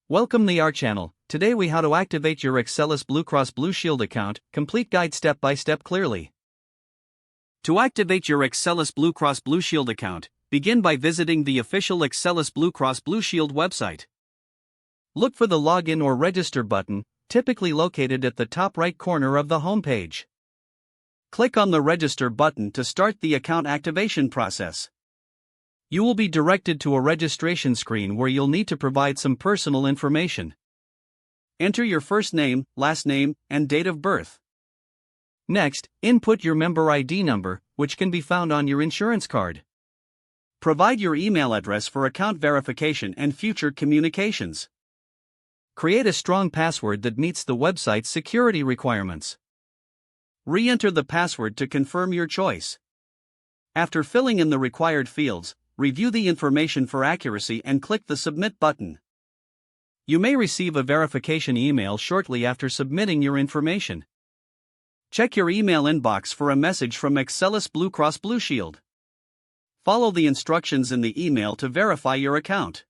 Welcome to our channel. Today we how to activate your Excellus BlueCross BlueShield account, complete guide step by step clearly. To activate your Excellus BlueCross BlueShield account, begin by visiting the official Excellus BlueCross BlueShield website. Look for the login or register button, typically located at the top right corner of the home page. Click on the register button to start the account activation process. You will be directed to a registration screen where you'll need to provide some personal information. Enter your first name, last name, and date of birth. Next, input your member ID number, which can be found on your insurance card. Provide your email address for account verification and future communications. Create a strong password that meets the website's security requirements. Re-enter the password to confirm your choice. After filling in the required fields, review the information for accuracy and click the Submit button. You may receive a verification email shortly after submitting your information. Check your email inbox for a message from Excellus BlueCross BlueShield. Follow the instructions in the email to verify your account.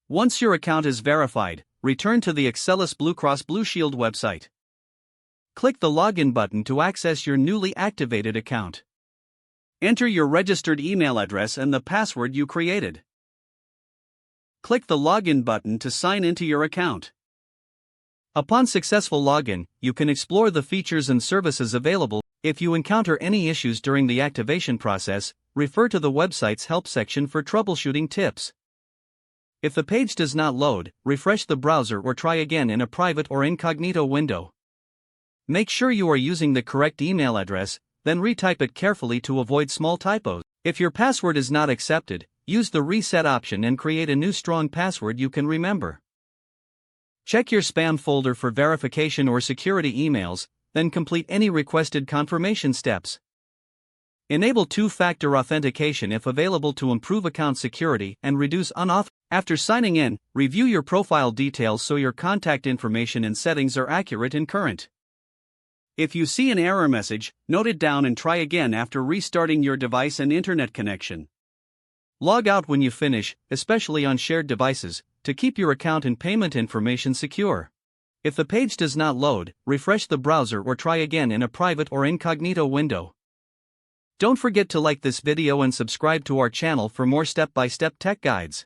Once your account is verified, return to the Excellus BlueCross BlueShield website. Click the Login button to access your newly activated account. Enter your registered email address and the password you created. Click the Login button to sign into your account. Upon successful login, you can explore the features and services available. If you encounter any issues during the activation process, refer to the website's help section for troubleshooting tips. If the page does not load, refresh the browser or try again in a private or incognito window. Make sure you are using the correct email address, then retype it carefully to avoid small typos. If your password is not accepted, use the reset option and create a new strong password you can remember. Check your spam folder for verification or security emails, then complete any requested confirmation steps. Enable two-factor authentication if available to improve account security and reduce unauthorized. After signing in, review your profile details so your contact information and settings are accurate and current. If you see an error message, note it down and try again after restarting your device and internet connection. Log out when you finish, especially on shared devices, to keep your account and payment information secure. If the page does not load, refresh the browser or try again in a private or incognito window. Don't forget to like this video and subscribe to our channel for more step-by-step tech guides.